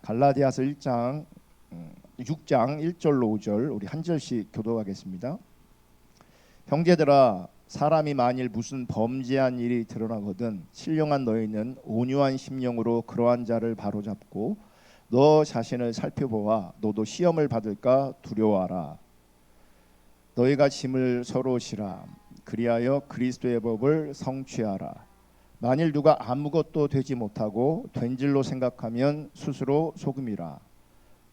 갈라디아서 1장 6장 1절로 5절 우리 한 절씩 교독하겠습니다. 형제들아, 사람이 만일 무슨 범죄한 일이 드러나거든 신령한 너희는 온유한 심령으로 그러한 자를 바로잡고 너 자신을 살펴보아 너도 시험을 받을까 두려워하라. 너희가 짐을 서로 지라. 그리하여 그리스도의 법을 성취하라. 만일 누가 아무것도 되지 못하고 된 줄로 생각하면 스스로 속음이라.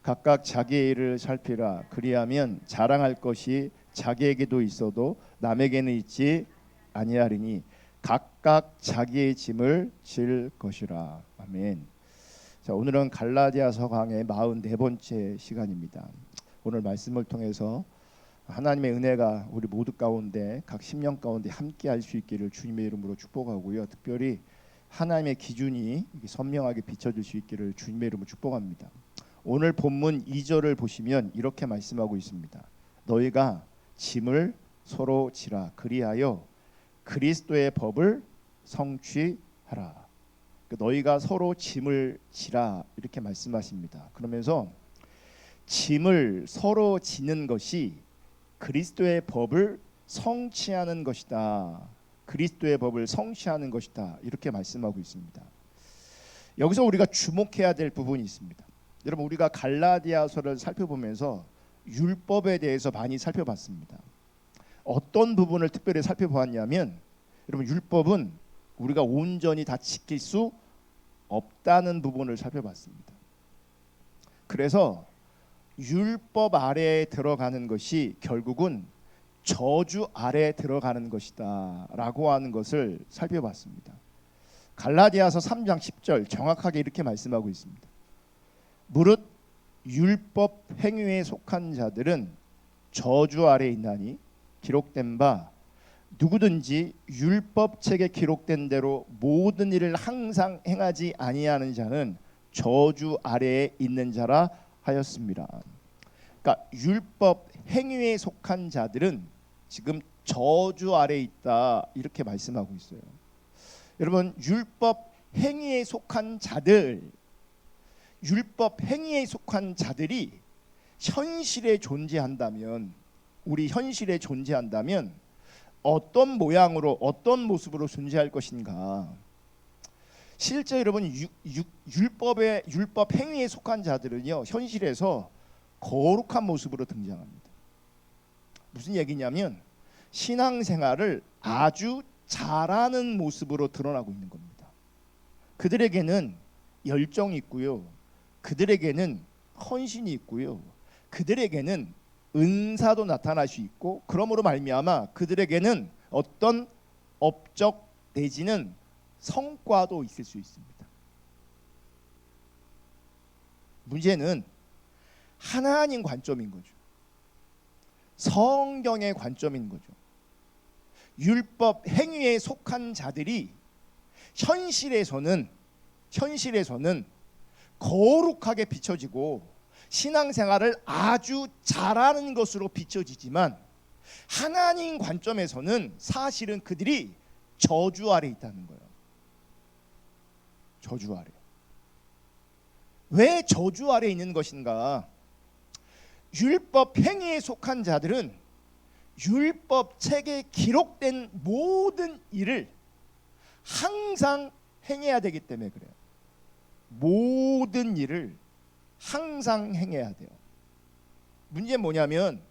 각각 자기의 일을 살피라. 그리하면 자랑할 것이 자기에게도 있어도 남에게는 있지 아니하리니 각각 자기의 짐을 질 것이라. 아멘. 자, 오늘은 갈라디아서 강의 44번째 시간입니다. 오늘 말씀을 통해서 하나님의 은혜가 우리 모두 가운데 각 심령 가운데 함께 할 수 있기를 주님의 이름으로 축복하고요. 특별히 하나님의 기준이 선명하게 비춰질 수 있기를 주님의 이름으로 축복합니다. 오늘 본문 2절을 보시면 이렇게 말씀하고 있습니다. 너희가 짐을 서로 지라. 그리하여 그리스도의 법을 성취하라. 너희가 서로 짐을 지라 이렇게 말씀하십니다. 그러면서 짐을 서로 지는 것이 그리스도의 법을 성취하는 것이다. 그리스도의 법을 성취하는 것이다. 이렇게 말씀하고 있습니다. 여기서 우리가 주목해야 될 부분이 있습니다. 여러분, 우리가 갈라디아서를 살펴보면서 율법에 대해서 많이 살펴봤습니다. 어떤 부분을 특별히 살펴보았냐면, 여러분, 율법은 우리가 온전히 다 지킬 수 없다는 부분을 살펴봤습니다. 그래서 율법 아래에 들어가는 것이 결국은 저주 아래에 들어가는 것이다 라고 하는 것을 살펴봤습니다. 갈라디아서 3장 10절 정확하게 이렇게 말씀하고 있습니다. 무릇 율법 행위에 속한 자들은 저주 아래에 있나니 기록된 바 누구든지 율법책에 기록된 대로 모든 일을 항상 행하지 아니하는 자는 저주 아래에 있는 자라 하였습니다. 그러니까 율법 행위에 속한 자들은 지금 저주 아래에 있다 이렇게 말씀하고 있어요. 여러분, 율법 행위에 속한 자들, 율법 행위에 속한 자들이 현실에 존재한다면, 우리 현실에 존재한다면 어떤 모양으로 어떤 모습으로 존재할 것인가? 실제 여러분 율법 행위에 속한 자들은요 현실에서 거룩한 모습으로 등장합니다. 무슨 얘기냐면 신앙생활을 아주 잘하는 모습으로 드러나고 있는 겁니다. 그들에게는 열정이 있고요, 그들에게는 헌신이 있고요, 그들에게는 은사도 나타날 수 있고, 그러므로 말미암아 그들에게는 어떤 업적 내지는 성과도 있을 수 있습니다. 문제는 하나님 관점인 거죠. 성경의 관점인 거죠. 율법 행위에 속한 자들이 현실에서는 거룩하게 비춰지고 신앙생활을 아주 잘하는 것으로 비춰지지만 하나님 관점에서는 사실은 그들이 저주 아래 있다는 거예요. 저주 아래. 왜 저주 아래 있는 것인가? 율법 행위에 속한 자들은 율법 책에 기록된 모든 일을 항상 행해야 되기 때문에 그래요. 모든 일을 항상 행해야 돼요. 문제는 뭐냐면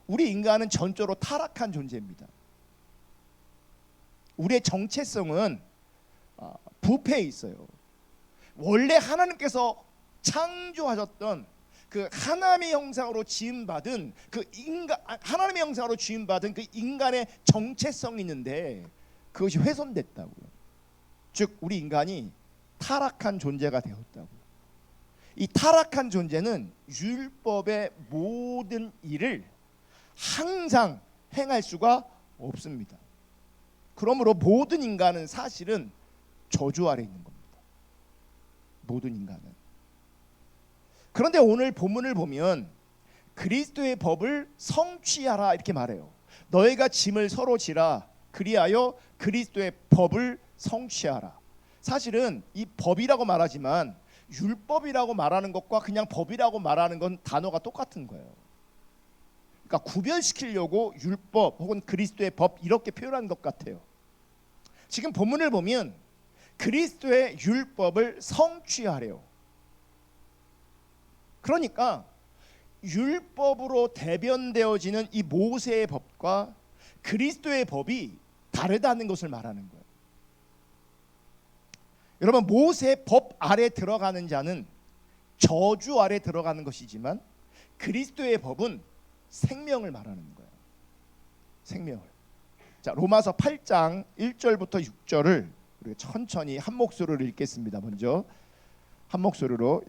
우리 인간은 전적으로 타락한 존재입니다. 우리의 정체성은 부패에 있어요. 원래 하나님께서 창조하셨던 그 하나님의 형상으로 지음받은 그 인간, 하나님의 형상으로 지음받은 그 인간의 정체성이 있는데 그것이 훼손됐다고요. 즉 우리 인간이 타락한 존재가 되었다고. 이 타락한 존재는 율법의 모든 일을 항상 행할 수가 없습니다. 그러므로 모든 인간은 사실은 저주 아래 있는 겁니다. 모든 인간은. 그런데 오늘 본문을 보면 그리스도의 법을 성취하라 이렇게 말해요. 너희가 짐을 서로 지라. 그리하여 그리스도의 법을 성취하라. 사실은 이 법이라고 말하지만 율법이라고 말하는 것과 그냥 법이라고 말하는 건 단어가 똑같은 거예요. 그러니까 구별시키려고 율법 혹은 그리스도의 법 이렇게 표현한 것 같아요. 지금 본문을 보면 그리스도의 율법을 성취하래요. 그러니까 율법으로 대변되어지는 이 모세의 법과 그리스도의 법이 다르다는 것을 말하는 거예요. 여러분, 모세의 법 아래 들어가는 자는 저주 아래 들어가는 것이지만 그리스도의 법은 생명을 말하는 거예요. 생명을. 자, 로마서 8장 1절부터 6절을 우리가 천천히 한 목소리로 읽겠습니다. 먼저 한 목소리로.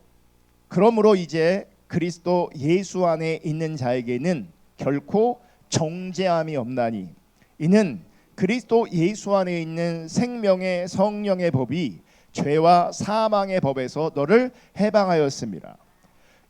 그러므로 이제 그리스도 예수 안에 있는 자에게는 결코 정죄함이 없나니 이는 그리스도 예수 안에 있는 생명의 성령의 법이 죄와 사망의 법에서 너를 해방하였습니다.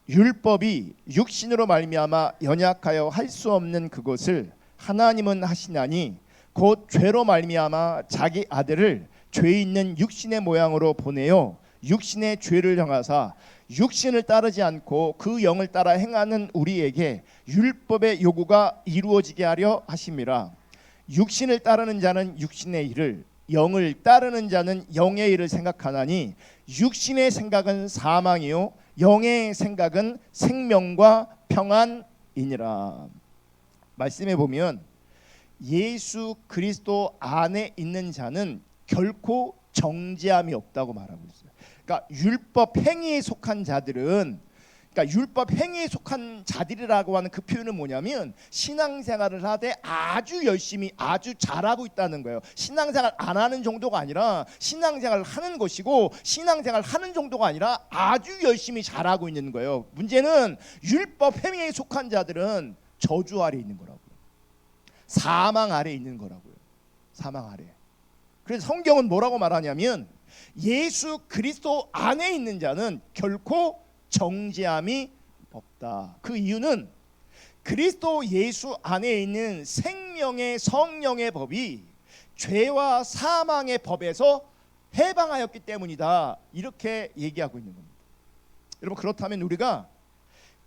율법이 육신으로 말미암아 연약하여 할 수 없는 그것을 하나님은 하시나니 곧 죄로 말미암아 자기 아들을 죄 있는 육신의 모양으로 보내어 육신의 죄를 형하사 육신을 따르지 않고 그 영을 따라 행하는 우리에게 율법의 요구가 이루어지게 하려 하심이라. 육신을 따르는 자는 육신의 일을, 영을 따르는 자는 영의 일을 생각하나니 육신의 생각은 사망이요 영의 생각은 생명과 평안이니라. 말씀해 보면 예수 그리스도 안에 있는 자는 결코 정죄함이 없다고 말하고 있어요. 그러니까 율법 행위에 속한 자들은, 그러니까 율법 행위에 속한 자들이라고 하는 그 표현은 뭐냐면 신앙생활을 하되 아주 열심히 아주 잘하고 있다는 거예요. 신앙생활 안 하는 정도가 아니라 신앙생활을 하는 것이고, 신앙생활 하는 정도가 아니라 아주 열심히 잘하고 있는 거예요. 문제는 율법 행위에 속한 자들은 저주 아래 있는 거라고요. 사망 아래 있는 거라고요. 사망 아래. 그래서 성경은 뭐라고 말하냐면 예수 그리스도 안에 있는 자는 결코 정죄함이 없다. 그 이유는 그리스도 예수 안에 있는 생명의 성령의 법이 죄와 사망의 법에서 해방하였기 때문이다. 이렇게 얘기하고 있는 겁니다. 여러분, 그렇다면 우리가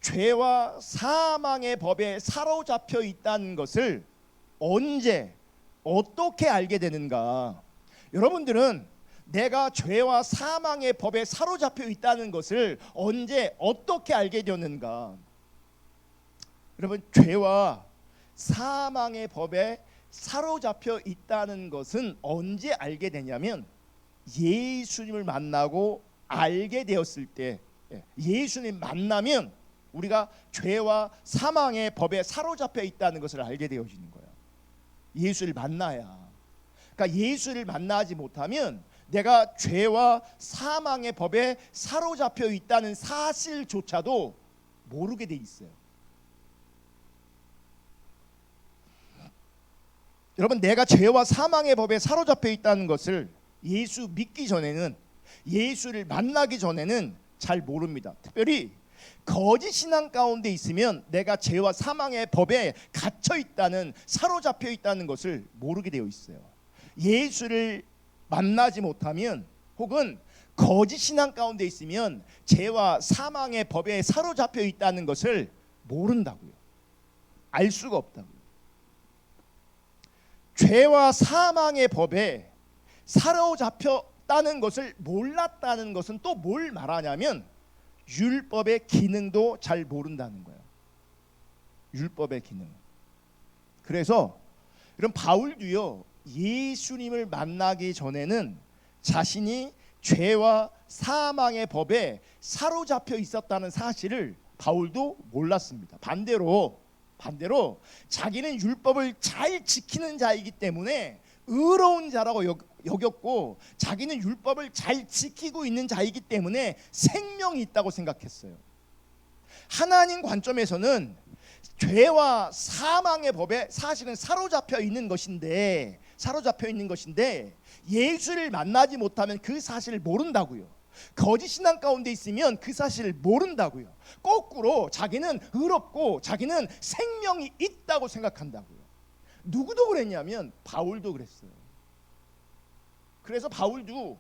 죄와 사망의 법에 사로잡혀 있다는 것을 언제 어떻게 알게 되는가? 여러분들은 내가 죄와 사망의 법에 사로잡혀 있다는 것을 언제 어떻게 알게 되었는가? 여러분, 죄와 사망의 법에 사로잡혀 있다는 것은 언제 알게 되냐면 예수님을 만나고 알게 되었을 때, 예수님 만나면 우리가 죄와 사망의 법에 사로잡혀 있다는 것을 알게 되어지는 거예요. 예수를 만나야. 그러니까 예수를 만나지 못하면 내가 죄와 사망의 법에 사로잡혀 있다는 사실조차도 모르게 돼 있어요. 여러분, 내가 죄와 사망의 법에 사로잡혀 있다는 것을 예수 믿기 전에는, 예수를 만나기 전에는 잘 모릅니다. 특별히 거짓 신앙 가운데 있으면 내가 죄와 사망의 법에 갇혀 있다는, 사로잡혀 있다는 것을 모르게 되어 있어요. 예수를 만나지 못하면, 혹은 거짓 신앙 가운데 있으면 죄와 사망의 법에 사로잡혀 있다는 것을 모른다고요. 알 수가 없다고요. 죄와 사망의 법에 사로잡혔다는 것을 몰랐다는 것은 또 뭘 말하냐면 율법의 기능도 잘 모른다는 거예요. 율법의 기능. 그래서 이런 바울도요, 예수님을 만나기 전에는 자신이 죄와 사망의 법에 사로잡혀 있었다는 사실을 바울도 몰랐습니다. 반대로 자기는 율법을 잘 지키는 자이기 때문에 의로운 자라고 여겼고, 자기는 율법을 잘 지키고 있는 자이기 때문에 생명이 있다고 생각했어요. 하나님 관점에서는 죄와 사망의 법에 사실은 사로잡혀 있는 것인데 예수를 만나지 못하면 그 사실을 모른다고요. 거짓 신앙 가운데 있으면 그 사실을 모른다고요. 거꾸로 자기는 의롭고 자기는 생명이 있다고 생각한다고요. 누구도 그랬냐면 바울도 그랬어요. 그래서 바울도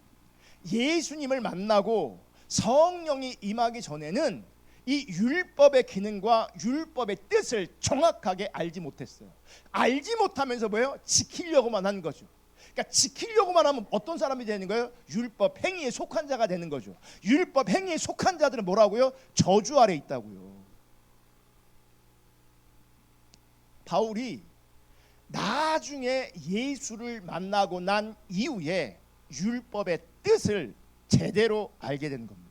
예수님을 만나고 성령이 임하기 전에는 이 율법의 기능과 율법의 뜻을 정확하게 알지 못했어요. 알지 못하면서 뭐예요? 지키려고만 한 거죠. 그러니까 지키려고만 하면 어떤 사람이 되는 거예요? 율법 행위에 속한 자가 되는 거죠. 율법 행위에 속한 자들은 뭐라고요? 저주 아래 있다고요. 바울이 나중에 예수를 만나고 난 이후에 율법의 뜻을 제대로 알게 된 겁니다.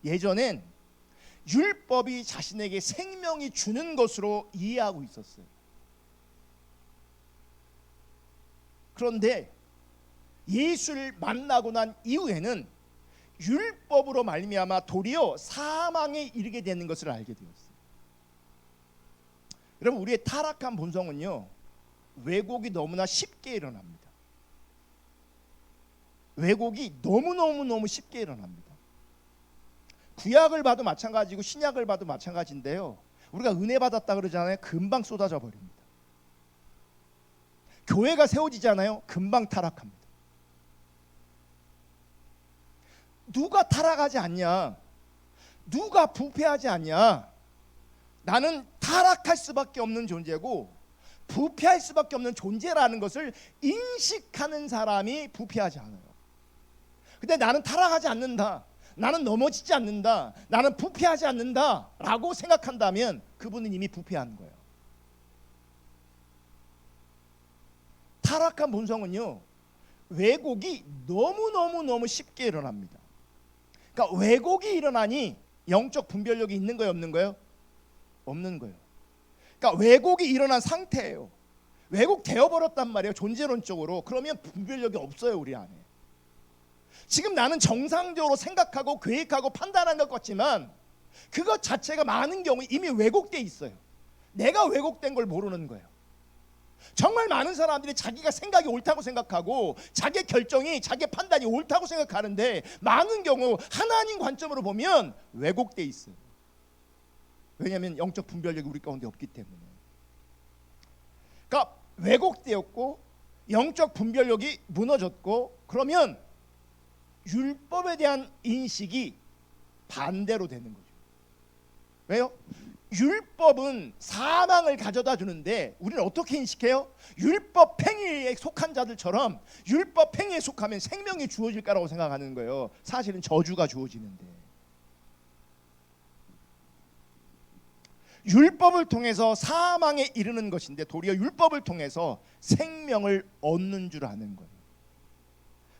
예전엔 율법이 자신에게 생명이 주는 것으로 이해하고 있었어요. 그런데 예수를 만나고 난 이후에는 율법으로 말미암아 도리어 사망에 이르게 되는 것을 알게 되었어요. 여러분, 우리의 타락한 본성은요, 왜곡이 너무나 쉽게 일어납니다. 왜곡이 너무 쉽게 일어납니다. 구약을 봐도 마찬가지고 신약을 봐도 마찬가지인데요, 우리가 은혜 받았다 그러잖아요. 금방 쏟아져 버립니다. 교회가 세워지잖아요. 금방 타락합니다. 누가 타락하지 않냐? 누가 부패하지 않냐? 나는 타락할 수밖에 없는 존재고 부패할 수밖에 없는 존재라는 것을 인식하는 사람이 부패하지 않아요. 근데 나는 타락하지 않는다, 나는 넘어지지 않는다, 나는 부패하지 않는다 라고 생각한다면 그분은 이미 부패한 거예요. 타락한 본성은요, 왜곡이 너무 쉽게 일어납니다. 그러니까 왜곡이 일어나니 영적 분별력이 있는 거예요, 없는 거예요? 없는 거예요. 그러니까 왜곡이 일어난 상태예요. 왜곡되어 버렸단 말이에요, 존재론적으로. 그러면 분별력이 없어요, 우리 안에. 지금 나는 정상적으로 생각하고 계획하고 판단한 것 같지만 그것 자체가 많은 경우 이미 왜곡되어 있어요. 내가 왜곡된 걸 모르는 거예요. 정말 많은 사람들이 자기가 생각이 옳다고 생각하고 자기 결정이, 자기 판단이 옳다고 생각하는데 많은 경우 하나님 관점으로 보면 왜곡되어 있어요. 왜냐하면 영적 분별력이 우리 가운데 없기 때문에. 그러니까 왜곡되었고 영적 분별력이 무너졌고, 그러면 율법에 대한 인식이 반대로 되는 거죠. 왜요? 율법은 사망을 가져다 주는데 우리는 어떻게 인식해요? 율법 행위에 속한 자들처럼 율법 행위에 속하면 생명이 주어질 거라고 생각하는 거예요. 사실은 저주가 주어지는데. 율법을 통해서 사망에 이르는 것인데 도리어 율법을 통해서 생명을 얻는 줄 아는 거예요.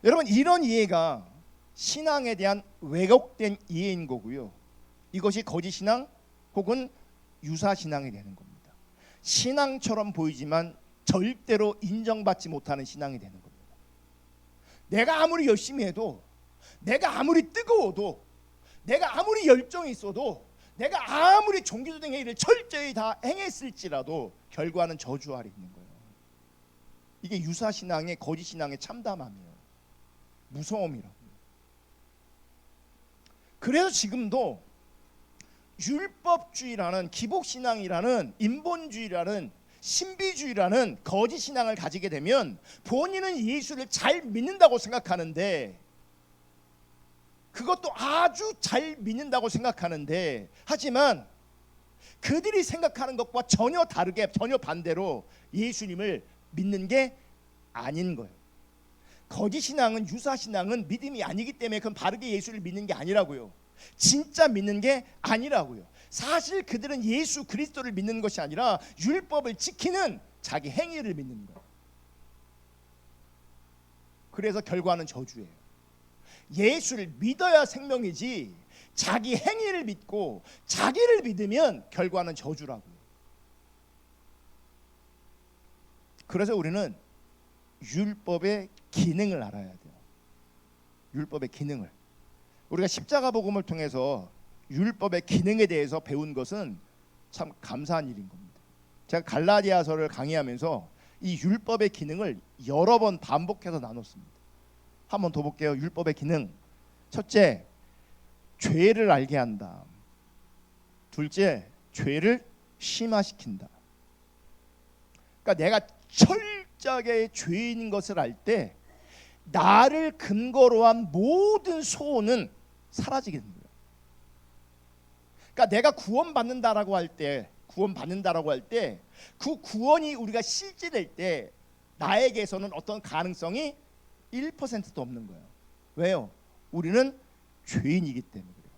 여러분, 이런 이해가 신앙에 대한 왜곡된 이해인 거고요. 이것이 거짓 신앙 혹은 유사 신앙이 되는 겁니다. 신앙처럼 보이지만 절대로 인정받지 못하는 신앙이 되는 겁니다. 내가 아무리 열심히 해도, 내가 아무리 뜨거워도, 내가 아무리 열정이 있어도, 내가 아무리 종교적인 행위를 철저히 다 행했을지라도 결과는 저주 아래 있는 거예요. 이게 유사 신앙의, 거짓 신앙의 참담함이에요. 무서움이라고. 그래서 지금도 율법주의라는, 기복신앙이라는, 인본주의라는, 신비주의라는 거짓 신앙을 가지게 되면 본인은 예수를 잘 믿는다고 생각하는데, 그것도 아주 잘 믿는다고 생각하는데, 하지만 그들이 생각하는 것과 전혀 다르게, 전혀 반대로 예수님을 믿는 게 아닌 거예요. 거짓 신앙은, 유사 신앙은 믿음이 아니기 때문에 그건 바르게 예수를 믿는 게 아니라고요. 진짜 믿는 게 아니라고요. 사실 그들은 예수 그리스도를 믿는 것이 아니라 율법을 지키는 자기 행위를 믿는 거예요. 그래서 결과는 저주예요. 예수를 믿어야 생명이지 자기 행위를 믿고 자기를 믿으면 결과는 저주라고요. 그래서 우리는 율법의 기능을 알아야 돼요. 율법의 기능을. 우리가 십자가 복음을 통해서 율법의 기능에 대해서 배운 것은 참 감사한 일인 겁니다. 제가 갈라디아서를 강의하면서 이 율법의 기능을 여러 번 반복해서 나눴습니다. 한 번 더 볼게요. 율법의 기능. 첫째, 죄를 알게 한다. 둘째, 죄를 심화시킨다. 그러니까 내가 철저하게 죄인인 것을 알 때 나를 근거로 한 모든 소원은 사라지게 되는 거예요. 그러니까 내가 구원받는다라고 할 때 그 구원이 우리가 실제될 때 나에게서는 어떤 가능성이 1%도 없는 거예요. 왜요? 우리는 죄인이기 때문에 그래요.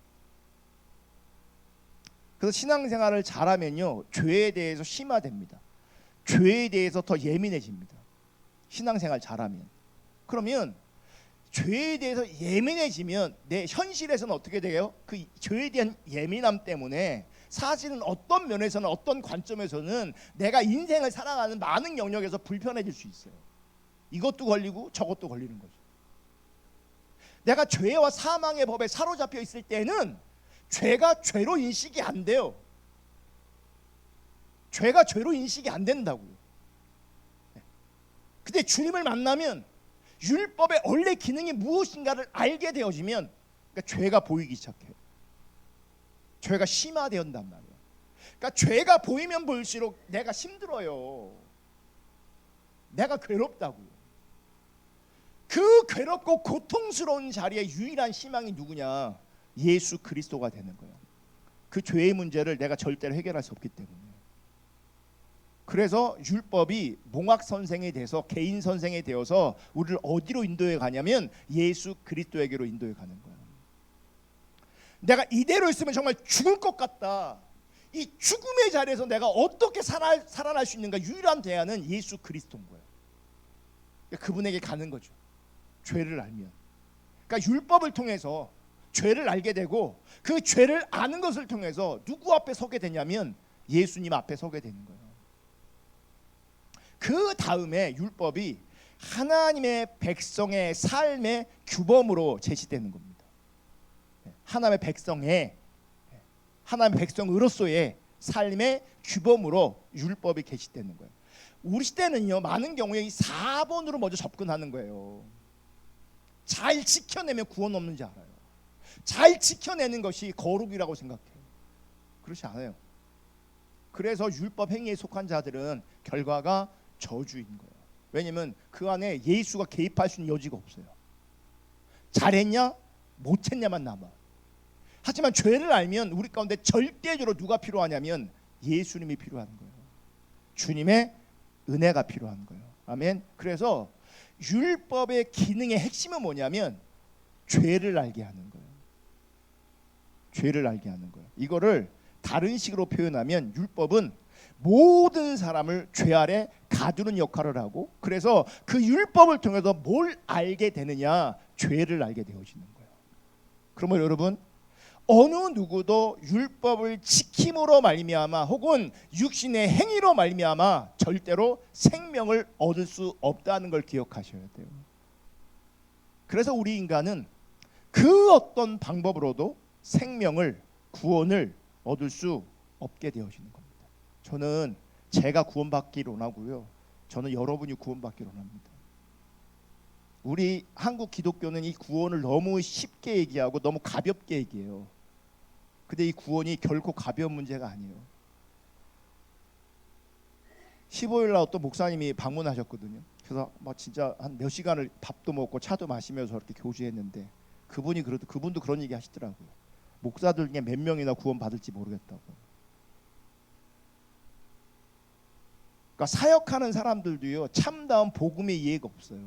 그래서 신앙생활을 잘하면요, 죄에 대해서 심화됩니다. 죄에 대해서 더 예민해집니다. 신앙생활 잘하면. 그러면 죄에 대해서 예민해지면 내 현실에서는 어떻게 돼요? 그 죄에 대한 예민함 때문에 사실은 어떤 면에서는, 어떤 관점에서는 내가 인생을 살아가는 많은 영역에서 불편해질 수 있어요. 이것도 걸리고 저것도 걸리는 거죠. 내가 죄와 사망의 법에 사로잡혀 있을 때는 죄가 죄로 인식이 안 돼요. 죄가 죄로 인식이 안 된다고요. 근데 주님을 만나면 율법의 원래 기능이 무엇인가를 알게 되어지면, 그러니까 죄가 보이기 시작해요. 죄가 심화되었단 말이에요. 그러니까 죄가 보이면 볼수록 내가 힘들어요. 내가 괴롭다고요. 그 괴롭고 고통스러운 자리에 유일한 희망이 누구냐? 예수 그리스도가 되는 거예요. 그 죄의 문제를 내가 절대로 해결할 수 없기 때문에. 그래서 율법이 몽학 선생이 돼서, 개인 선생이 되어서 우리를 어디로 인도해 가냐면 예수 그리스도에게로 인도해 가는 거예요. 내가 이대로 있으면 정말 죽을 것 같다. 이 죽음의 자리에서 내가 어떻게 살아날 수 있는가? 유일한 대안은 예수 그리스도인 거예요. 그분에게 가는 거죠. 죄를 알면. 그러니까 율법을 통해서 죄를 알게 되고, 그 죄를 아는 것을 통해서 누구 앞에 서게 되냐면 예수님 앞에 서게 되는 거예요. 그 다음에 율법이 하나님의 백성의 삶의 규범으로 제시되는 겁니다. 하나님의 백성으로서의 삶의 규범으로 율법이 계시되는 거예요. 우리 시대는요, 많은 경우에 이 4번으로 먼저 접근하는 거예요. 잘 지켜내면 구원 없는지 알아요. 잘 지켜내는 것이 거룩이라고 생각해요. 그렇지 않아요. 그래서 율법 행위에 속한 자들은 결과가 저주인 거예요. 왜냐하면 그 안에 예수가 개입할 수 있는 여지가 없어요. 잘했냐 못했냐만 남아. 하지만 죄를 알면 우리 가운데 절대적으로 누가 필요하냐면 예수님이 필요한 거예요. 주님의 은혜가 필요한 거예요. 아멘. 그래서 율법의 기능의 핵심은 뭐냐면 죄를 알게 하는 거예요. 죄를 알게 하는 거예요. 이거를 다른 식으로 표현하면 율법은 모든 사람을 죄 아래 가두는 역할을 하고, 그래서 그 율법을 통해서 뭘 알게 되느냐? 죄를 알게 되어지는 거예요. 그러면 여러분, 어느 누구도 율법을 지킴으로 말미암아 혹은 육신의 행위로 말미암아 절대로 생명을 얻을 수 없다는 걸 기억하셔야 돼요. 그래서 우리 인간은 그 어떤 방법으로도 생명을, 구원을 얻을 수 없게 되어지는 겁니다. 저는 제가 구원받기를 원하고요, 저는 여러분이 구원받기를 원합니다. 우리 한국 기독교는 이 구원을 너무 쉽게 얘기하고 너무 가볍게 얘기해요. 근데 이 구원이 결코 가벼운 문제가 아니에요. 15일 날 어떤 목사님이 방문하셨거든요. 그래서 막 진짜 한 몇 시간을 밥도 먹고 차도 마시면서 이렇게 교제했는데, 그분도 그런 얘기 하시더라고요. 목사들 중에 몇 명이나 구원 받을지 모르겠다고. 그러니까 사역하는 사람들도요, 참다운 복음의 이해가 없어요.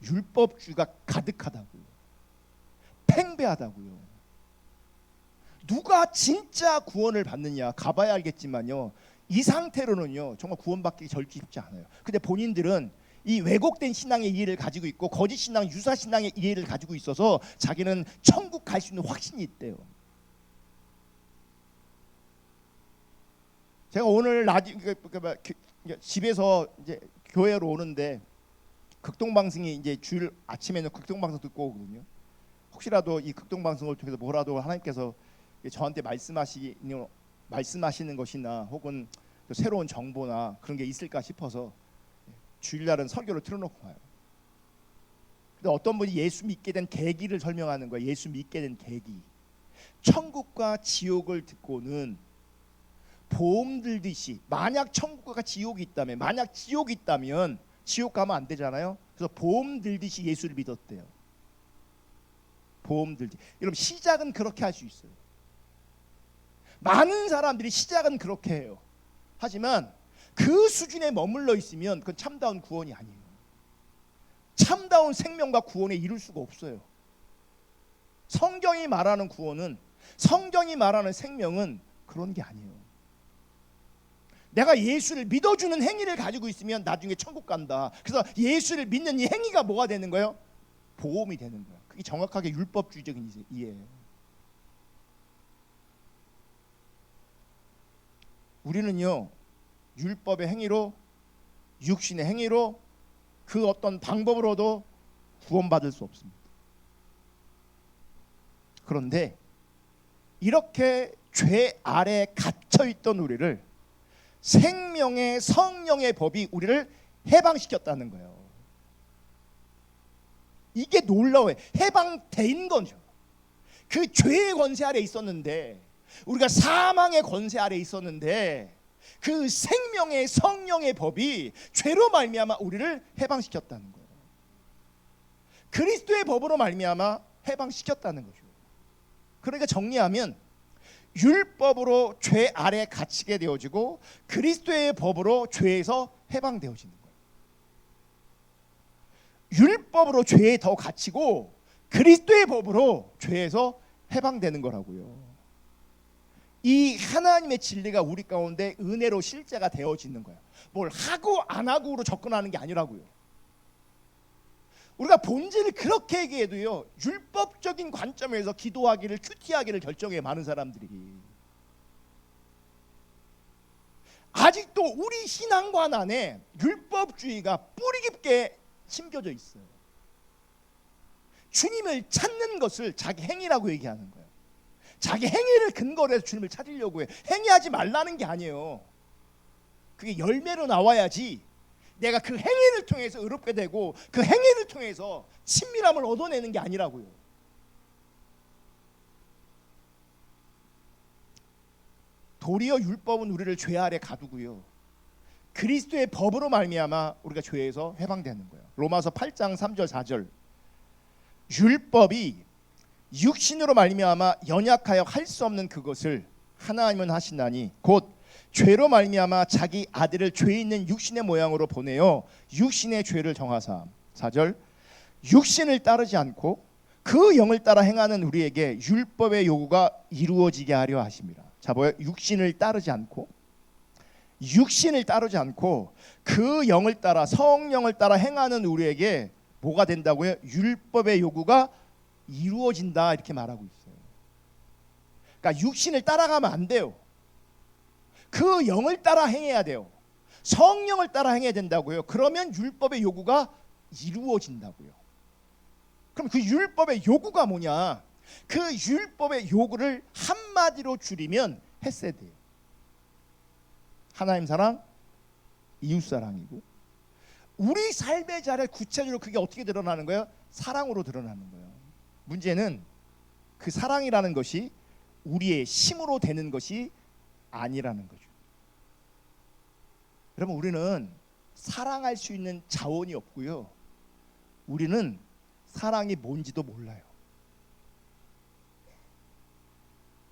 율법주의가 가득하다고요. 팽배하다고요. 누가 진짜 구원을 받느냐 가봐야 알겠지만요, 이 상태로는요 정말 구원받기 절대 쉽지 않아요. 근데 본인들은 이 왜곡된 신앙의 이해를 가지고 있고 거짓 신앙, 유사 신앙의 이해를 가지고 있어서 자기는 천국 갈 수 있는 확신이 있대요. 제가 오늘 집에서 이제 교회로 오는데 극동방송이 이제 주일 아침에는 극동방송 듣고 오거든요. 혹시라도 이 극동방송을 통해서 뭐라도 하나님께서 저한테 말씀하시는 것이나 혹은 새로운 정보나 그런 게 있을까 싶어서 주일날은 설교를 틀어놓고 와요. 근데 어떤 분이 예수 믿게 된 계기를 설명하는 거예요. 예수 믿게 된 계기. 천국과 지옥을 듣고는 보험 들듯이, 만약 천국과 지옥이 있다면, 만약 지옥이 있다면 지옥 가면 안 되잖아요. 그래서 보험 들듯이 예수를 믿었대요. 보험 들지. 여러분 시작은 그렇게 할 수 있어요. 많은 사람들이 시작은 그렇게 해요. 하지만 그 수준에 머물러 있으면 그건 참다운 구원이 아니에요. 참다운 생명과 구원에 이룰 수가 없어요. 성경이 말하는 구원은, 성경이 말하는 생명은 그런 게 아니에요. 내가 예수를 믿어주는 행위를 가지고 있으면 나중에 천국 간다. 그래서 예수를 믿는 이 행위가 뭐가 되는 거예요? 보험이 되는 거예요. 그게 정확하게 율법주의적인 이해예요. 우리는요, 율법의 행위로, 육신의 행위로, 그 어떤 방법으로도 구원받을 수 없습니다. 그런데 이렇게 죄 아래 갇혀있던 우리를 생명의 성령의 법이 우리를 해방시켰다는 거예요. 이게 놀라워요. 해방된 거죠. 그 죄의 권세 아래 있었는데, 우리가 사망의 권세 아래 있었는데, 그 생명의 성령의 법이 죄로 말미암아 우리를 해방시켰다는 거예요. 그리스도의 법으로 말미암아 해방시켰다는 거죠. 그러니까 정리하면 율법으로 죄 아래 갇히게 되어지고 그리스도의 법으로 죄에서 해방되어지는 거예요. 율법으로 죄에 더 갇히고 그리스도의 법으로 죄에서 해방되는 거라고요. 이 하나님의 진리가 우리 가운데 은혜로 실제가 되어지는 거예요. 뭘 하고 안 하고로 접근하는 게 아니라고요. 우리가 본질을 그렇게 얘기해도요, 율법적인 관점에서 기도하기를, 큐티하기를 결정해. 많은 사람들이 아직도 우리 신앙관 안에 율법주의가 뿌리 깊게 심겨져 있어요. 주님을 찾는 것을 자기 행위라고 얘기하는 거예요. 자기 행위를 근거로 해서 주님을 찾으려고 해. 행위하지 말라는 게 아니에요. 그게 열매로 나와야지 내가 그 행위를 통해서 의롭게 되고 그 행위를 통해서 친밀함을 얻어내는 게 아니라고요. 도리어 율법은 우리를 죄 아래 가두고요, 그리스도의 법으로 말미암아 우리가 죄에서 해방되는 거예요. 로마서 8장 3절 4절, 율법이 육신으로 말미암아 연약하여 할 수 없는 그것을 하나님은 하시나니 곧 죄로 말미암아 자기 아들을 죄 있는 육신의 모양으로 보내어 육신의 죄를 정하사. 4절, 육신을 따르지 않고 그 영을 따라 행하는 우리에게 율법의 요구가 이루어지게 하려 하심이라. 자, 뭐예요? 육신을 따르지 않고 그 영을 따라, 성령을 따라 행하는 우리에게 뭐가 된다고요? 율법의 요구가 이루어진다, 이렇게 말하고 있어요. 그러니까 육신을 따라가면 안 돼요. 그 영을 따라 행해야 돼요. 성령을 따라 행해야 된다고요. 그러면 율법의 요구가 이루어진다고요. 그럼 그 율법의 요구가 뭐냐? 그 율법의 요구를 한마디로 줄이면 헤세드예요. 하나님 사랑, 이웃 사랑이고, 우리 삶의 자리에 구체적으로 그게 어떻게 드러나는 거예요? 사랑으로 드러나는 거예요. 문제는 그 사랑이라는 것이 우리의 힘으로 되는 것이 아니라는 거죠. 여러분, 우리는 사랑할 수 있는 자원이 없고요, 우리는 사랑이 뭔지도 몰라요.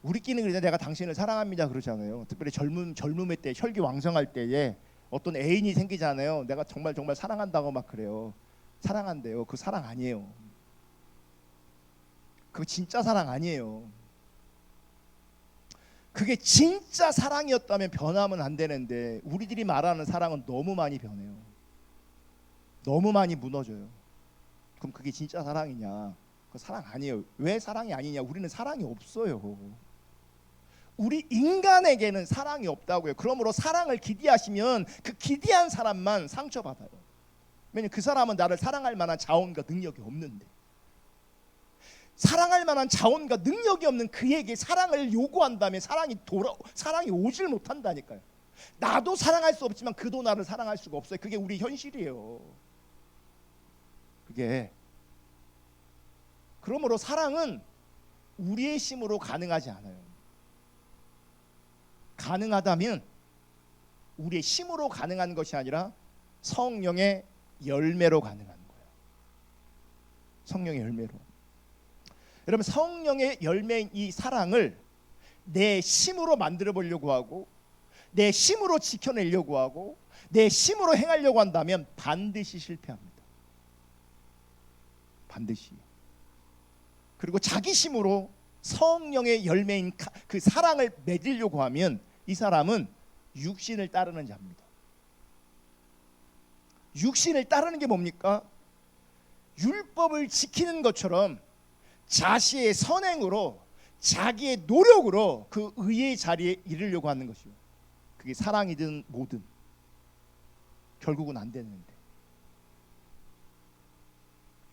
우리끼리는 그래서 내가 당신을 사랑합니다 그러잖아요. 특별히 젊음의 때, 혈기왕성할 때에 어떤 애인이 생기잖아요. 내가 정말 사랑한다고 막 그래요. 사랑한대요. 그 사랑 아니에요. 그거 진짜 사랑 아니에요. 그게 진짜 사랑이었다면 변하면 안 되는데, 우리들이 말하는 사랑은 너무 많이 변해요. 너무 많이 무너져요. 그럼 그게 진짜 사랑이냐? 그 사랑 아니에요. 왜 사랑이 아니냐? 우리는 사랑이 없어요. 우리 인간에게는 사랑이 없다고요. 그러므로 사랑을 기대하시면 그 기대한 사람만 상처받아요. 왜냐면 그 사람은 나를 사랑할 만한 자원과 능력이 없는데, 사랑할 만한 자원과 능력이 없는 그에게 사랑을 요구한다면 사랑이 오질 못한다니까요. 나도 사랑할 수 없지만 그도 나를 사랑할 수가 없어요. 그게 우리 현실이에요. 그게, 그러므로 사랑은 우리의 힘으로 가능하지 않아요. 가능하다면 우리의 힘으로 가능한 것이 아니라 성령의 열매로 가능한 거예요. 성령의 열매로. 여러분, 성령의 열매인 이 사랑을 내 힘으로 만들어 보려고 하고 내 힘으로 지켜내려고 하고 내 힘으로 행하려고 한다면 반드시 실패합니다. 반드시. 그리고 자기 힘으로 성령의 열매인 그 사랑을 맺으려고 하면 이 사람은 육신을 따르는 자입니다. 육신을 따르는 게 뭡니까? 율법을 지키는 것처럼 자신의 선행으로 자기의 노력으로 그 의의 자리에 이르려고 하는 것이요. 그게 사랑이든 뭐든 결국은 안 되는데.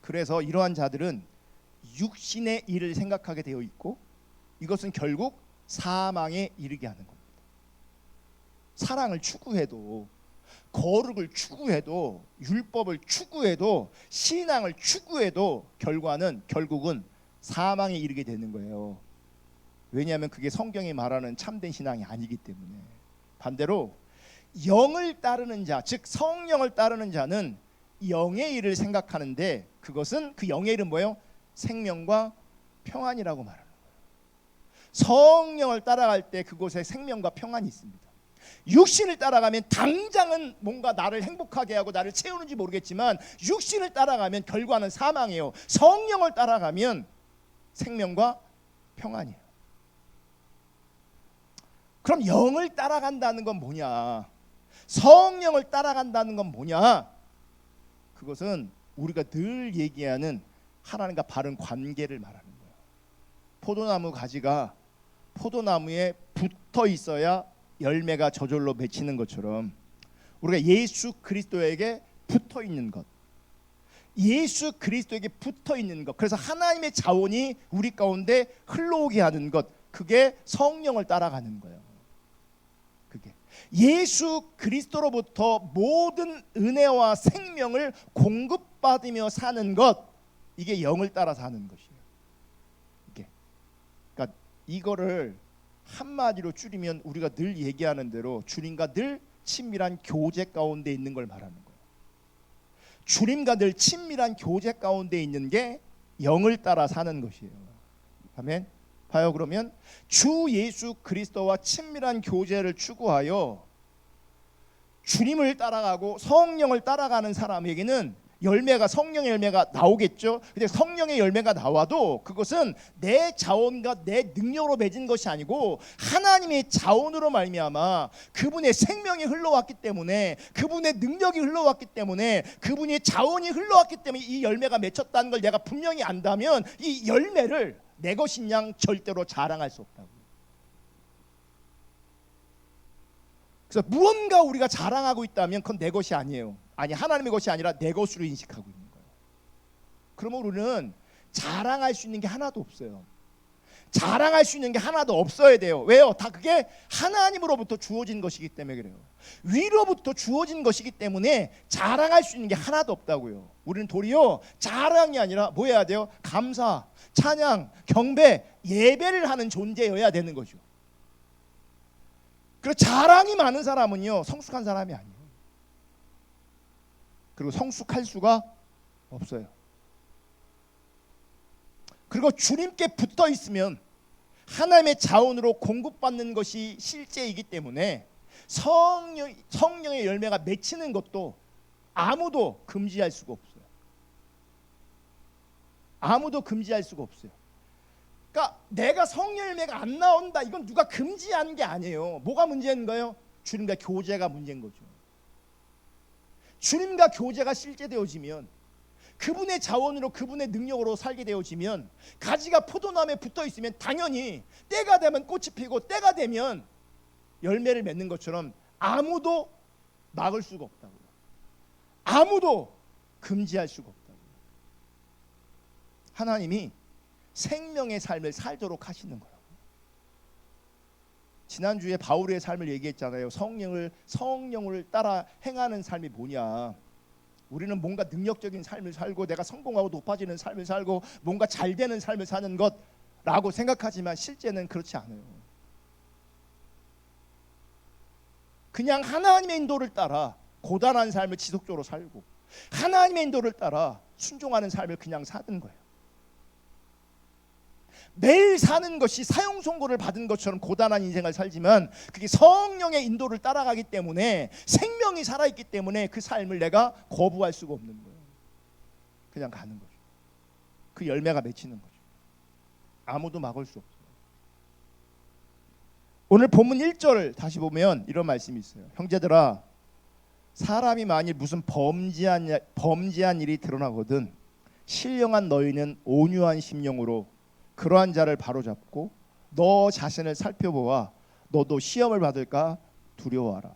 그래서 이러한 자들은 육신의 일을 생각하게 되어 있고 이것은 결국 사망에 이르게 하는 겁니다. 사랑을 추구해도 거룩을 추구해도 율법을 추구해도 신앙을 추구해도 결국은 사망에 이르게 되는 거예요. 왜냐하면 그게 성경이 말하는 참된 신앙이 아니기 때문에. 반대로 영을 따르는 자, 즉 성령을 따르는 자는 영의 일을 생각하는데 그것은 그 영의 일은 뭐예요? 생명과 평안이라고 말하는 거예요. 성령을 따라갈 때 그곳에 생명과 평안이 있습니다. 육신을 따라가면 당장은 뭔가 나를 행복하게 하고 나를 채우는지 모르겠지만 육신을 따라가면 결과는 사망이에요. 성령을 따라가면 생명과 평안이에요. 그럼 영을 따라간다는 건 뭐냐? 성령을 따라간다는 건 뭐냐? 그것은 우리가 늘 얘기하는 하나님과 바른 관계를 말하는 거예요. 포도나무 가지가 포도나무에 붙어 있어야 열매가 저절로 맺히는 것처럼 우리가 예수 그리스도에게 붙어 있는 것, 예수 그리스도에게 붙어 있는 것, 그래서 하나님의 자원이 우리 가운데 흘러오게 하는 것, 그게 성령을 따라가는 거예요. 그게 예수 그리스도로부터 모든 은혜와 생명을 공급받으며 사는 것, 이게 영을 따라 사는 것이에요. 이게 그러니까 이거를 한마디로 줄이면 우리가 늘 얘기하는 대로 주님과 늘 친밀한 교제 가운데 있는 걸 말하는 거예요. 주님과 늘 친밀한 교제 가운데 있는 게 영을 따라 사는 것이에요. 아멘. 봐요. 그러면 주 예수 그리스도와 친밀한 교제를 추구하여 주님을 따라가고 성령을 따라가는 사람에게는 열매가, 성령의 열매가 나오겠죠. 근데 성령의 열매가 나와도 그것은 내 자원과 내 능력으로 맺은 것이 아니고 하나님의 자원으로 말미암아 그분의 생명이 흘러왔기 때문에, 그분의 능력이 흘러왔기 때문에, 그분의 자원이 흘러왔기 때문에 이 열매가 맺혔다는 걸 내가 분명히 안다면 이 열매를 내 것인 양 절대로 자랑할 수 없다고. 그래서 무언가 우리가 자랑하고 있다면 그건 내 것이 아니에요. 아니, 하나님의 것이 아니라 내 것으로 인식하고 있는 거예요. 그러면 우리는 자랑할 수 있는 게 하나도 없어요. 자랑할 수 있는 게 하나도 없어야 돼요. 왜요? 다 그게 하나님으로부터 주어진 것이기 때문에 그래요. 위로부터 주어진 것이기 때문에 자랑할 수 있는 게 하나도 없다고요. 우리는 도리어 자랑이 아니라 뭐 해야 돼요? 감사, 찬양, 경배, 예배를 하는 존재여야 되는 거죠. 그리고 자랑이 많은 사람은요, 성숙한 사람이 아니에요. 그리고 성숙할 수가 없어요. 그리고 주님께 붙어 있으면 하나님의 자원으로 공급받는 것이 실제이기 때문에 성령의 열매가 맺히는 것도 아무도 금지할 수가 없어요. 아무도 금지할 수가 없어요. 그러니까 내가 성령 열매가 안 나온다, 이건 누가 금지한 게 아니에요. 뭐가 문제인 거예요? 주님과 교제가 문제인 거죠. 주님과 교제가 실제되어지면, 그분의 자원으로 그분의 능력으로 살게 되어지면, 가지가 포도나무에 붙어 있으면 당연히 때가 되면 꽃이 피고 때가 되면 열매를 맺는 것처럼 아무도 막을 수가 없다고요. 아무도 금지할 수가 없다고요. 하나님이 생명의 삶을 살도록 하시는 거라고. 지난주에 바울의 삶을 얘기했잖아요. 성령을 따라 행하는 삶이 뭐냐. 우리는 뭔가 능력적인 삶을 살고 내가 성공하고 높아지는 삶을 살고 뭔가 잘 되는 삶을 사는 것라고 생각하지만 실제는 그렇지 않아요. 그냥 하나님의 인도를 따라 고단한 삶을 지속적으로 살고 하나님의 인도를 따라 순종하는 삶을 그냥 사는 거예요. 매일 사는 것이 사형 선고를 받은 것처럼 고단한 인생을 살지만 그게 성령의 인도를 따라가기 때문에 생명이 살아있기 때문에 그 삶을 내가 거부할 수가 없는 거예요. 그냥 가는 거죠. 그 열매가 맺히는 거죠. 아무도 막을 수 없어요. 오늘 본문 1절 다시 보면 이런 말씀이 있어요. 형제들아, 사람이 만일 무슨 범죄한 일이 드러나거든 신령한 너희는 온유한 심령으로 그러한 자를 바로잡고 너 자신을 살펴보아 너도 시험을 받을까 두려워하라.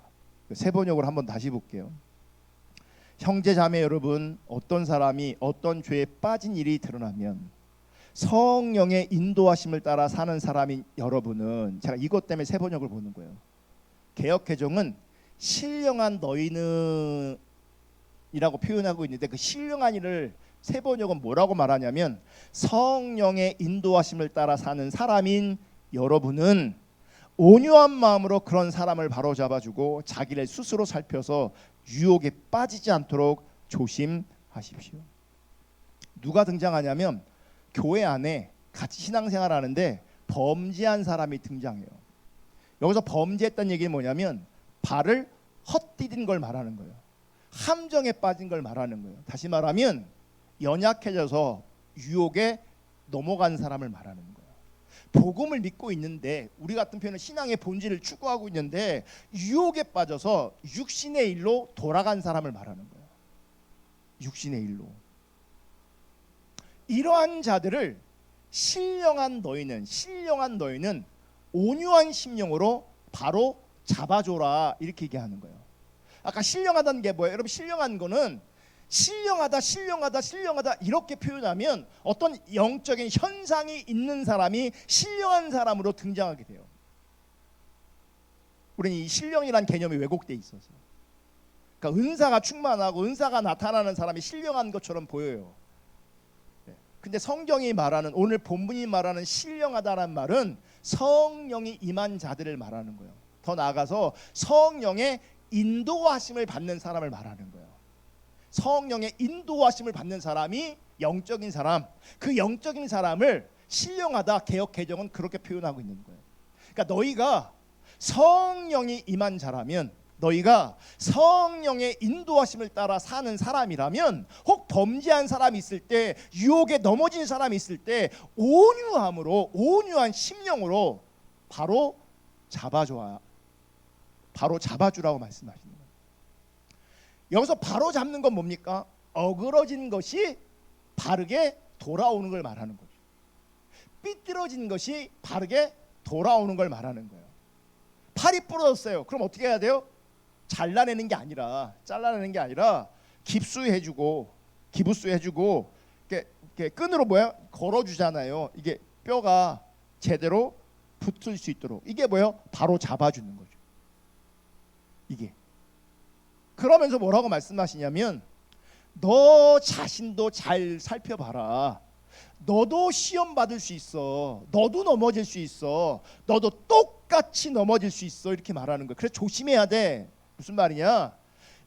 세 번역으로 한번 다시 볼게요. 형제 자매 여러분, 어떤 사람이 어떤 죄에 빠진 일이 드러나면 성령의 인도하심을 따라 사는 사람인 여러분은, 제가 이것 때문에 세 번역을 보는 거예요. 개역개정은 신령한 너희는 이라고 표현하고 있는데 그 신령한 일을 세 번역은 뭐라고 말하냐면 성령의 인도하심을 따라 사는 사람인 여러분은 온유한 마음으로 그런 사람을 바로잡아주고 자기를 스스로 살펴서 유혹에 빠지지 않도록 조심하십시오. 누가 등장하냐면 교회 안에 같이 신앙생활하는데 범죄한 사람이 등장해요. 여기서 범죄했다는 얘기는 뭐냐면 발을 헛디딘 걸 말하는 거예요. 함정에 빠진 걸 말하는 거예요. 다시 말하면 연약해져서 유혹에 넘어간 사람을 말하는 거예요. 복음을 믿고 있는데 우리 같은 편은 신앙의 본질을 추구하고 있는데 유혹에 빠져서 육신의 일로 돌아간 사람을 말하는 거예요. 육신의 일로. 이러한 자들을 신령한 너희는 온유한 심령으로 바로 잡아줘라 이렇게 얘기하는 거예요. 아까 신령하다는 게 뭐예요? 여러분, 신령한 거는 신령하다 이렇게 표현하면 어떤 영적인 현상이 있는 사람이 신령한 사람으로 등장하게 돼요. 우리는 이 신령이란 개념이 왜곡돼 있어서, 그러니까 은사가 충만하고 은사가 나타나는 사람이 신령한 것처럼 보여요. 근데 성경이 말하는, 오늘 본문이 말하는 신령하다는 말은 성령이 임한 자들을 말하는 거예요. 더 나아가서 성령의 인도하심을 받는 사람을 말하는 거예요. 성령의 인도하심을 받는 사람이 영적인 사람, 그 영적인 사람을 신령하다, 개역 개정은 그렇게 표현하고 있는 거예요. 그러니까 너희가 성령이 임한 자라면, 너희가 성령의 인도하심을 따라 사는 사람이라면, 혹 범죄한 사람이 있을 때, 유혹에 넘어진 사람이 있을 때 온유함으로, 온유한 심령으로 바로 잡아주라고 말씀하시는 거예요. 여기서 바로 잡는 건 뭡니까? 어그러진 것이 바르게 돌아오는 걸 말하는 거죠. 삐뚤어진 것이 바르게 돌아오는 걸 말하는 거예요. 팔이 부러졌어요. 그럼 어떻게 해야 돼요? 잘라내는 게 아니라 깁스해주고 이렇게 끈으로 걸어주잖아요. 이게 뼈가 제대로 붙을 수 있도록, 이게 바로 잡아주는 거죠. 이게. 그러면서 뭐라고 말씀하시냐면 너 자신도 잘 살펴봐라. 너도 시험 받을 수 있어. 너도 넘어질 수 있어. 너도 똑같이 넘어질 수 있어. 이렇게 말하는 거예요. 그래서 조심해야 돼. 무슨 말이냐?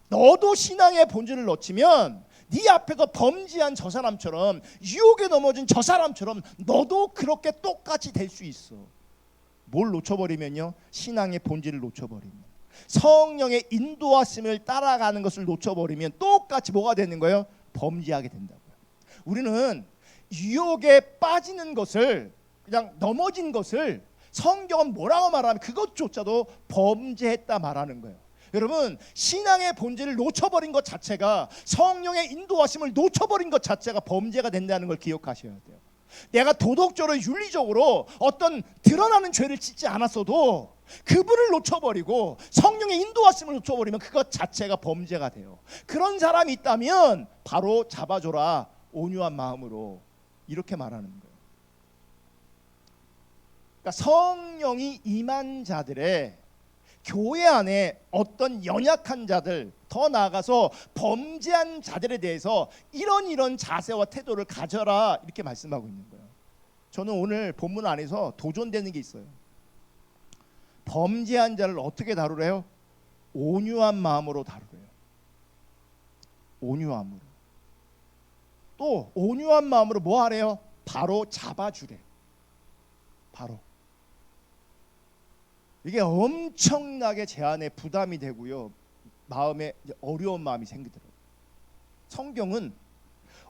너도 신앙의 본질을 놓치면 네 앞에서 범죄한 저 사람처럼, 유혹에 넘어진 저 사람처럼 너도 그렇게 똑같이 될 수 있어. 뭘 놓쳐버리면요? 신앙의 본질을 놓쳐버리면, 성령의 인도하심을 따라가는 것을 놓쳐버리면 똑같이 뭐가 되는 거예요? 범죄하게 된다고요. 우리는 유혹에 빠지는 것을, 그냥 넘어진 것을 성경은 뭐라고 말하면 그것조차도 범죄했다 말하는 거예요. 여러분, 신앙의 본질을 놓쳐버린 것 자체가, 성령의 인도하심을 놓쳐버린 것 자체가 범죄가 된다는 걸 기억하셔야 돼요. 내가 도덕적으로 윤리적으로 어떤 드러나는 죄를 짓지 않았어도 그분을 놓쳐버리고 성령의 인도하심을 놓쳐버리면 그것 자체가 범죄가 돼요. 그런 사람이 있다면 바로 잡아줘라, 온유한 마음으로, 이렇게 말하는 거예요. 그러니까 성령이 임한 자들의 교회 안에 어떤 연약한 자들, 더 나아가서 범죄한 자들에 대해서 이런 자세와 태도를 가져라, 이렇게 말씀하고 있는 거예요. 저는 오늘 본문 안에서 도전되는 게 있어요. 범죄한 자를 어떻게 다루래요? 온유한 마음으로 다루래요. 온유함으로. 또 온유한 마음으로 뭐 하래요? 바로 잡아주래. 바로. 이게 엄청나게 제 안에 부담이 되고요. 마음에 어려운 마음이 생기더라고요. 성경은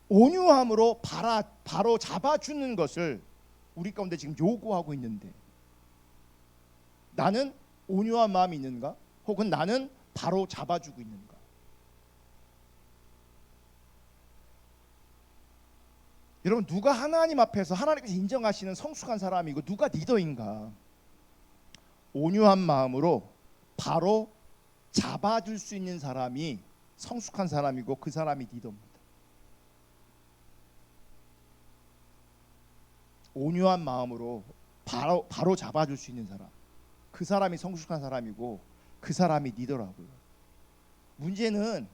온유함으로 바로 잡아주는 것을 우리 가운데 지금 요구하고 있는데, 나는 온유한 마음이 있는가? 혹은 나는 바로 잡아주고 있는가? 여러분, 누가 하나님 앞에서 하나님께서 인정하시는 성숙한 사람이고 누가 리더인가? 온유한 마음으로 바로 잡아줄 수 있는 사람이 성숙한 사람이고 그 사람이 리더입니다. 온유한 마음으로 바로 잡아줄 수 있는 사람, 그 사람이 성숙한 사람이고 그 사람이 리더라고요. 문제는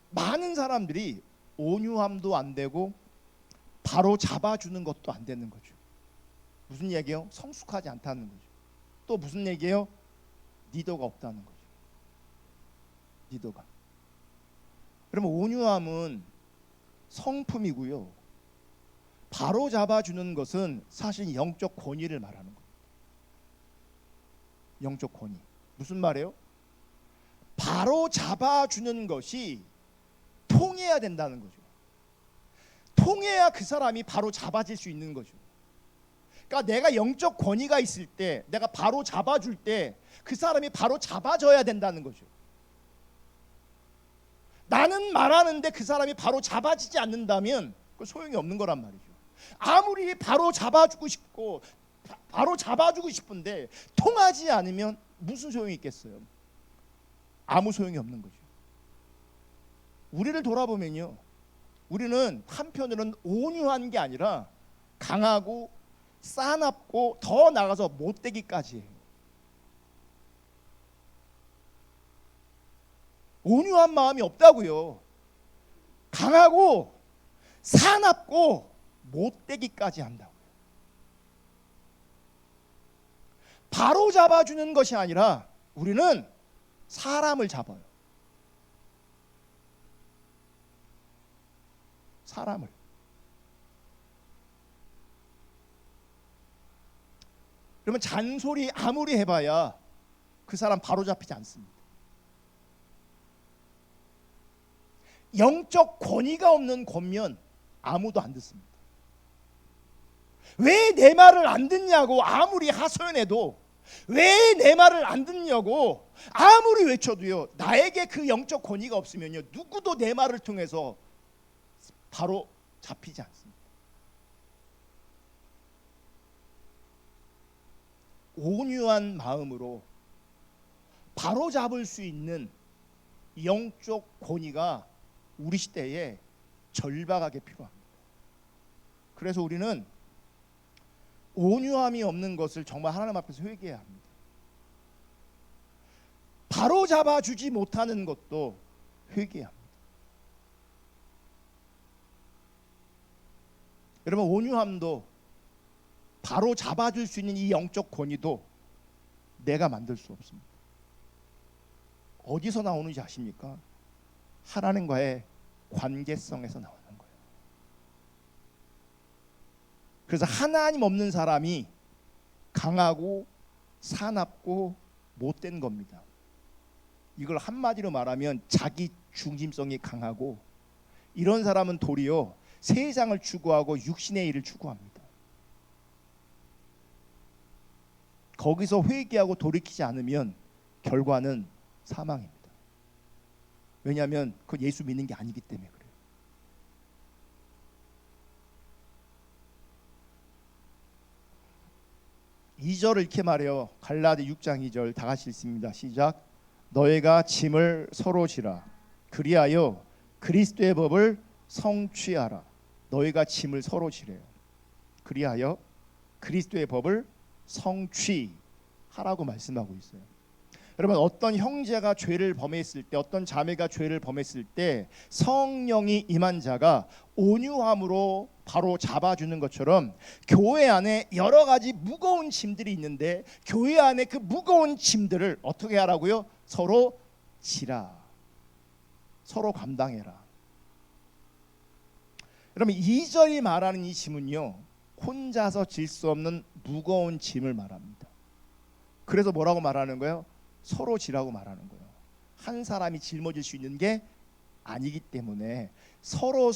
많은 사람들이 온유함도 안 되고 바로 잡아주는 것도 안 되는 거죠. 무슨 얘기예요? 성숙하지 않다는 거죠. 또 무슨 얘기예요? 리더가 없다는 거죠. 리더가. 그러면 온유함은 성품이고요, 바로 잡아주는 것은 사실 영적 권위를 말하는 겁니다. 영적 권위. 무슨 말이에요? 바로 잡아주는 것이 통해야 된다는 거죠. 통해야 그 사람이 바로 잡아질 수 있는 거죠. 그러니까 내가 영적 권위가 있을 때, 내가 바로 잡아줄 때 그 사람이 바로 잡아줘야 된다는 거죠. 나는 말하는데 그 사람이 바로 잡아지지 않는다면 그 소용이 없는 거란 말이죠. 아무리 바로 잡아주고 싶고 바로 잡아주고 싶은데 통하지 않으면 무슨 소용이 있겠어요? 아무 소용이 없는 거죠. 우리를 돌아보면요, 우리는 한편으로는 온유한 게 아니라 강하고 싸납고 더 나가서 못되기까지 해요. 온유한 마음이 없다고요. 강하고 사납고 못되기까지 한다고요. 바로 잡아주는 것이 아니라 우리는 사람을 잡아요. 사람을. 그러면 잔소리 아무리 해봐야 그 사람 바로 잡히지 않습니다. 영적 권위가 없는 권면 아무도 안 듣습니다. 왜 내 말을 안 듣냐고 아무리 하소연해도, 왜 내 말을 안 듣냐고 아무리 외쳐도요, 나에게 그 영적 권위가 없으면요, 누구도 내 말을 통해서 바로 잡히지 않습니다. 온유한 마음으로 바로 잡을 수 있는 영적 권위가 우리 시대에 절박하게 필요합니다. 그래서 우리는 온유함이 없는 것을 정말 하나님 앞에서 회개해야 합니다. 바로 잡아주지 못하는 것도 회개해야 합니다. 여러분, 온유함도 바로 잡아줄 수 있는 이 영적 권위도 내가 만들 수 없습니다. 어디서 나오는지 아십니까? 하나님과의 관계성에서 나오는 거예요. 그래서 하나님 없는 사람이 강하고 사납고 못된 겁니다. 이걸 한마디로 말하면 자기 중심성이 강하고, 이런 사람은 도리어 세상을 추구하고 육신의 일을 추구합니다. 거기서 회개하고 돌이키지 않으면 결과는 사망입니다. 왜냐하면 그건 예수 믿는 게 아니기 때문에 그래요. 이 절을 이렇게 말해요. 갈라디 6장 2절 다 같이 읽습니다. 시작. 너희가 짐을 서로 지라. 그리하여 그리스도의 법을 성취하라. 너희가 짐을 서로 지래요. 그리하여 그리스도의 법을 성취하라고 말씀하고 있어요. 여러분, 어떤 형제가 죄를 범했을 때, 어떤 자매가 죄를 범했을 때 성령이 임한 자가 온유함으로 바로 잡아주는 것처럼, 교회 안에 여러 가지 무거운 짐들이 있는데 교회 안에 그 무거운 짐들을 어떻게 하라고요? 서로 지라. 서로 감당해라. 여러분, 2절이 말하는 이 짐은요, 혼자서 질 수 없는 무거운 짐을 말합니다. 그래서 뭐라고 말하는 거예요? 서로 지라고 말하는 거예요. 한 사람이 짊어질 수 있는 게 아니기 때문에 서로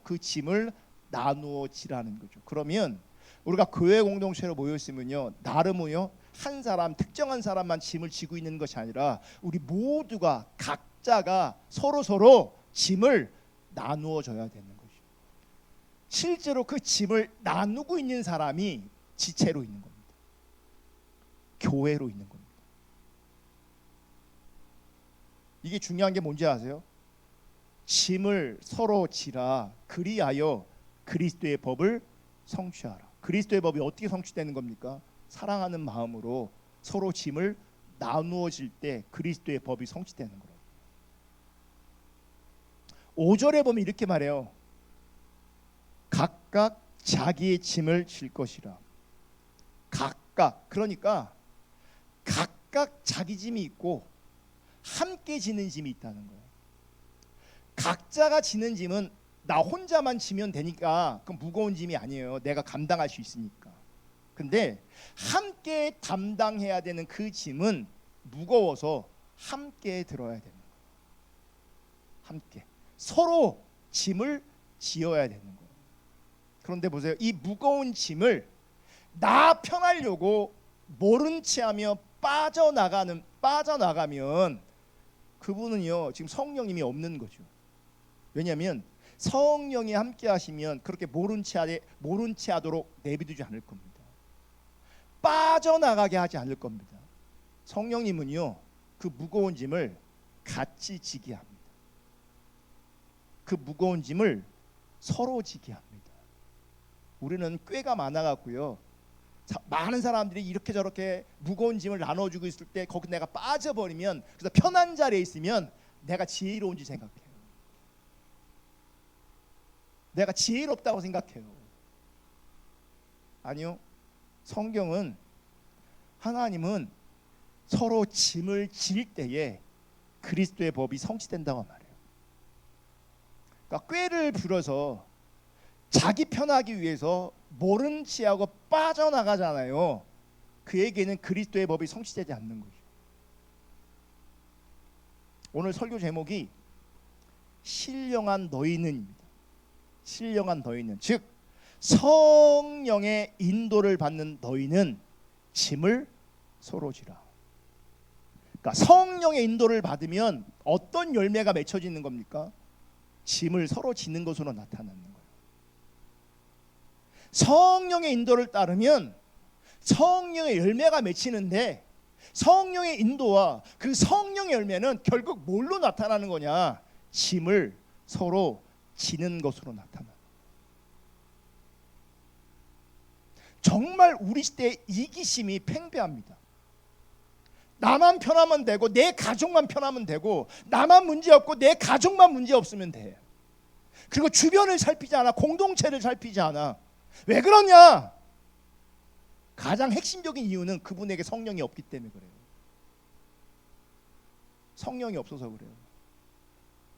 그 짐을 나누어 지라는 거죠. 그러면 우리가 교회 공동체로 모여 있으면요, 나름은요 한 사람, 특정한 사람만 짐을 지고 있는 것이 아니라 우리 모두가 각자가 서로 짐을 나누어 줘야 되는 거죠. 실제로 그 짐을 나누고 있는 사람이 지체로 있는 겁니다. 교회로 있는 겁니다. 이게 중요한 게 뭔지 아세요? 짐을 서로 지라, 그리하여 그리스도의 법을 성취하라. 그리스도의 법이 어떻게 성취되는 겁니까? 사랑하는 마음으로 서로 짐을 나누어질 때 그리스도의 법이 성취되는 거예요. 5절에 보면 이렇게 말해요. 각각 자기의 짐을 질 것이라. 각각, 그러니까 각각 자기 짐이 있고 함께 지는 짐이 있다는 거예요. 각자가 지는 짐은 나 혼자만 지면 되니까 그 무거운 짐이 아니에요. 내가 감당할 수 있으니까. 근데 함께 담당해야 되는 그 짐은 무거워서 함께 들어야 되는 거예요. 함께 서로 짐을 지어야 되는 거예요. 그런데 보세요. 이 무거운 짐을 나 편하려고 모른 채 하며 빠져나가면 그분은요 지금 성령님이 없는 거죠. 왜냐하면 성령이 함께 하시면 그렇게 모른 채 하도록 내비두지 않을 겁니다. 빠져나가게 하지 않을 겁니다. 성령님은요 그 무거운 짐을 같이 지게 합니다. 그 무거운 짐을 서로 지게 합니다. 우리는 꾀가 많아갖고요 많은 사람들이 이렇게 저렇게 무거운 짐을 나눠주고 있을 때 거기 내가 빠져버리면, 그래서 편한 자리에 있으면 내가 지혜로운지 생각해요. 내가 지혜롭다고 생각해요. 아니요. 성경은, 하나님은 서로 짐을 질 때에 그리스도의 법이 성취된다고 말해요. 그러니까 꾀를 부려서 자기 편하기 위해서 모른 체하고 빠져나가잖아요. 그에게는 그리스도의 법이 성취되지 않는 거죠. 오늘 설교 제목이 신령한 너희는입니다. 신령한 너희는, 즉 성령의 인도를 받는 너희는 짐을 서로 지라. 그러니까 성령의 인도를 받으면 어떤 열매가 맺혀지는 겁니까? 짐을 서로 지는 것으로 나타나는 거예요. 성령의 인도를 따르면 성령의 열매가 맺히는데, 성령의 인도와 그 성령의 열매는 결국 뭘로 나타나는 거냐? 짐을 서로 지는 것으로 나타나는. 정말 우리 시대의 이기심이 팽배합니다. 나만 편하면 되고 내 가족만 편하면 되고, 나만 문제 없고 내 가족만 문제 없으면 돼. 그리고 주변을 살피지 않아, 공동체를 살피지 않아. 왜 그러냐? 가장 핵심적인 이유는 그분에게 성령이 없기 때문에 그래요. 성령이 없어서 그래요.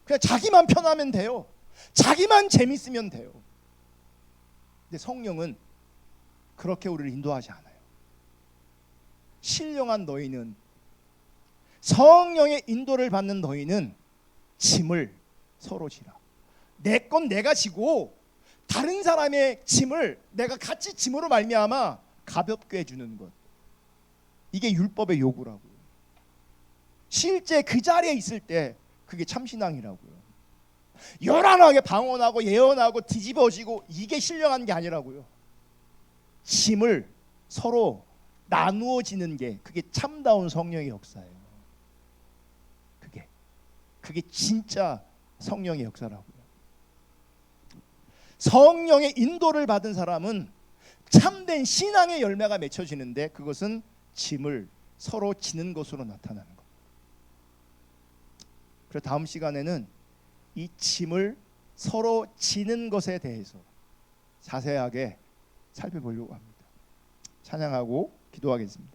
그냥 자기만 편하면 돼요. 자기만 재밌으면 돼요. 근데 성령은 그렇게 우리를 인도하지 않아요. 신령한 너희는, 성령의 인도를 받는 너희는 짐을 서로 지라. 내 건 내가 지고 다른 사람의 짐을 내가 같이 짐으로 말미암아 가볍게 해주는 것, 이게 율법의 요구라고요. 실제 그 자리에 있을 때 그게 참신앙이라고요. 요란하게 방언하고 예언하고 뒤집어지고 이게 신령한 게 아니라고요. 짐을 서로 나누어지는 게, 그게 참다운 성령의 역사예요. 그게 진짜 성령의 역사라고요. 성령의 인도를 받은 사람은 참된 신앙의 열매가 맺혀지는데, 그것은 짐을 서로 지는 것으로 나타나는 겁니다. 그래서 다음 시간에는 이 짐을 서로 지는 것에 대해서 자세하게 살펴보려고 합니다. 찬양하고 기도하겠습니다.